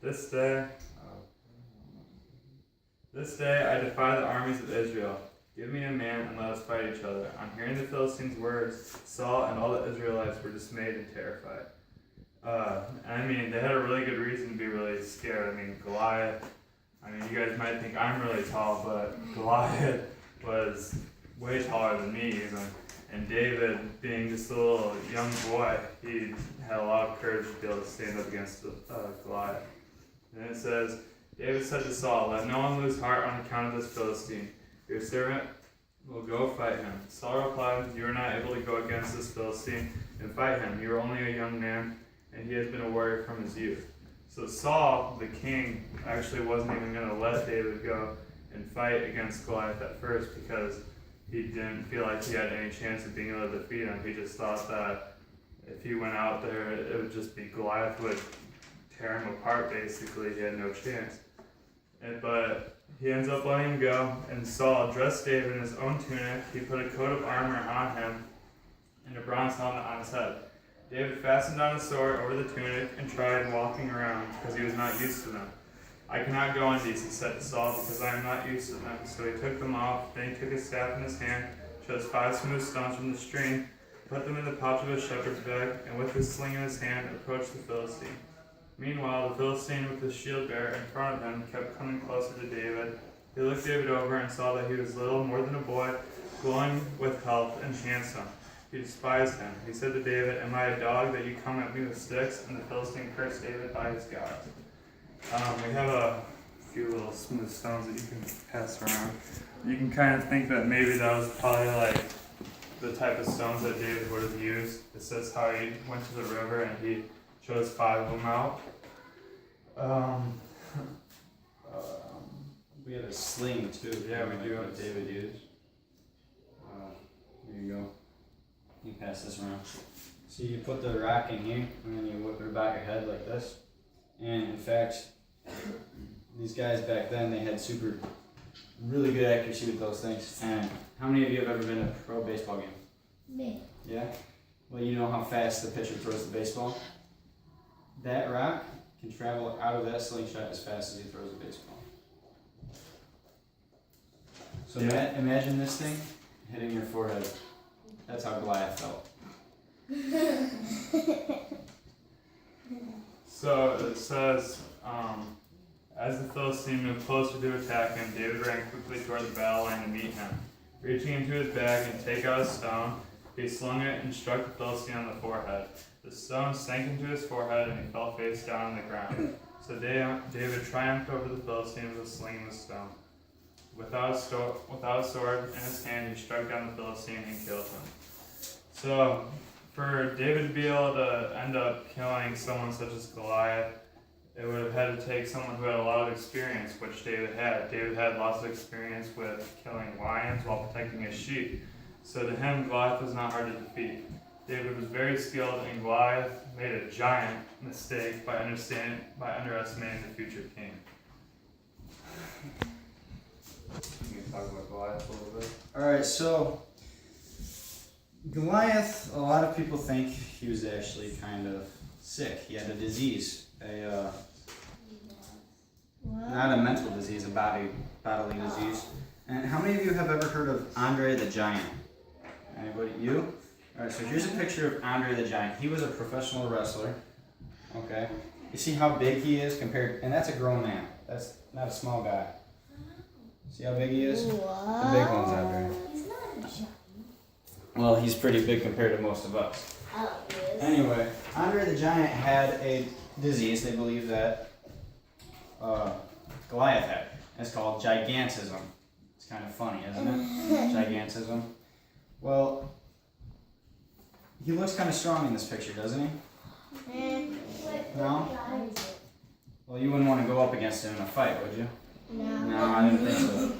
This day, this day I defy the armies of Israel. Give me a man and let us fight each other. On hearing the Philistines' words, Saul and all the Israelites were dismayed and terrified. They had a really good reason to be really scared. Goliath, you guys might think I'm really tall, but Goliath was way taller than me even. And David, being just a little young boy, he had a lot of courage to be able to stand up against Goliath. And it says, David said to Saul, "Let no one lose heart on account of this Philistine. Your servant will go fight him." Saul replied, "You are not able to go against this Philistine and fight him. You are only a young man, and he has been a warrior from his youth." So Saul, the king, actually wasn't even going to let David go and fight against Goliath at first because he didn't feel like he had any chance of being able to defeat him. He just thought that if he went out there, it would just be Goliath would tear him apart, basically. He had no chance. But he ends up letting him go, and Saul dressed David in his own tunic. He put a coat of armor on him and a bronze helmet on his head. David fastened on his sword over the tunic and tried walking around because he was not used to them. "I cannot go in these," he said to Saul, "because I am not used to them." So he took them off. Then he took his staff in his hand, chose 5 smooth stones from the stream, put them in the pouch of his shepherd's bag, and with his sling in his hand approached the Philistine. Meanwhile, the Philistine with his shield bearer in front of him kept coming closer to David. He looked David over and saw that he was little more than a boy, glowing with health and handsome. He despised him. He said to David, "Am I a dog that you come at me with sticks?" And the Philistine cursed David by his gods. We have a few little smooth stones that you can pass around. You can kind of think that maybe that was probably like the type of stones that David would have used. It says how he went to the river and he chose 5 of them out. We have a sling too. Yeah, we do. What David used. Here you go. You pass this around. So you put the rock in here, and then you whip it about your head like this. And in fact, these guys back then, they had really good accuracy with those things. And how many of you have ever been to a pro baseball game? Me. Yeah? Well, you know how fast the pitcher throws the baseball? That rock can travel out of that slingshot as fast as he throws the baseball. So Yeah. imagine this thing hitting your forehead. That's how Goliath felt. So it says, as the Philistine moved closer to attack him, David ran quickly toward the battle line to meet him. Reaching into his bag and take out a stone, he slung it and struck the Philistine on the forehead. The stone sank into his forehead and he fell face down on the ground. So David triumphed over the Philistine with a sling and a stone. Without a sword in his hand, he struck down the Philistine and killed him. So, for David to be able to end up killing someone such as Goliath, it would have had to take someone who had a lot of experience, which David had. David had lots of experience with killing lions while protecting his sheep. So to him, Goliath was not hard to defeat. David was very skilled, and Goliath made a giant mistake by underestimating the future king. You can talk about Goliath a little bit. Alright, so Goliath, a lot of people think he was actually kind of sick. He had a disease, not a mental disease, a bodily disease. And how many of you have ever heard of Andre the Giant? Anybody? You? Alright, so here's a picture of Andre the Giant. He was a professional wrestler. Okay. You see how big he is compared, and that's a grown man. That's not a small guy. See how big he is? What? The big one's out there. He's not a giant. Well, he's pretty big compared to most of us. Oh, yes. Anyway, Andre the Giant had a disease they believe that Goliath had. It's called gigantism. It's kind of funny, isn't it? Gigantism. Well, he looks kind of strong in this picture, doesn't he? No? Well, you wouldn't want to go up against him in a fight, would you? No, I didn't think so.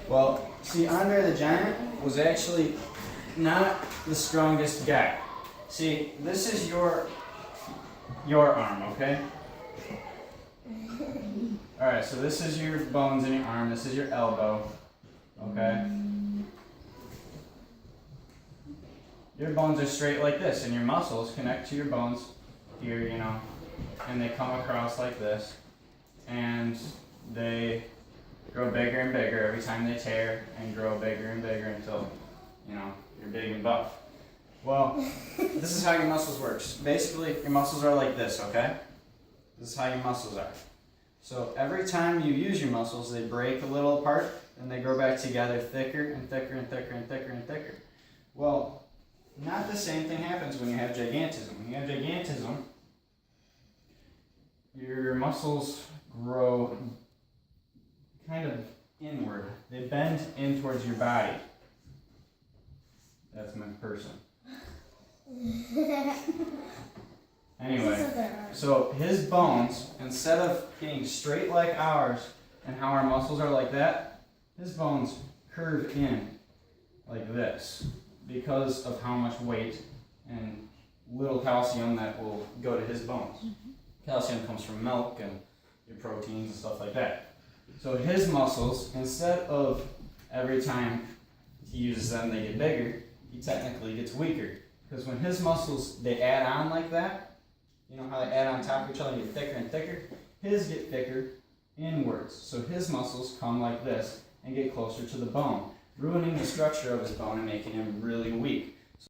Well, see, Andre the Giant was actually not the strongest guy. See, this is your arm, okay? Alright, so this is your bones in your arm, this is your elbow, okay? Your bones are straight like this, and your muscles connect to your bones here, and they come across like this. and they grow bigger and bigger every time they tear, and grow bigger and bigger until, you know, you're big and buff. Well, this is how your muscles works. Basically, your muscles are like this, okay? This is how your muscles are. So every time you use your muscles, they break a little apart, and they grow back together thicker and thicker and thicker and thicker and thicker. Well, not the same thing happens when you have gigantism. When you have gigantism, your muscles grow kind of inward. They bend in towards your body. That's my person. Anyway, so his bones, instead of getting straight like ours and how our muscles are like that, his bones curve in like this because of how much weight and little calcium that will go to his bones. Calcium comes from milk and your proteins and stuff like that. So his muscles, instead of every time he uses them they get bigger, he technically gets weaker. Because when his muscles, they add on like that, you know how they add on top of each other and get thicker and thicker? His get thicker inwards. So his muscles come like this and get closer to the bone, ruining the structure of his bone and making him really weak.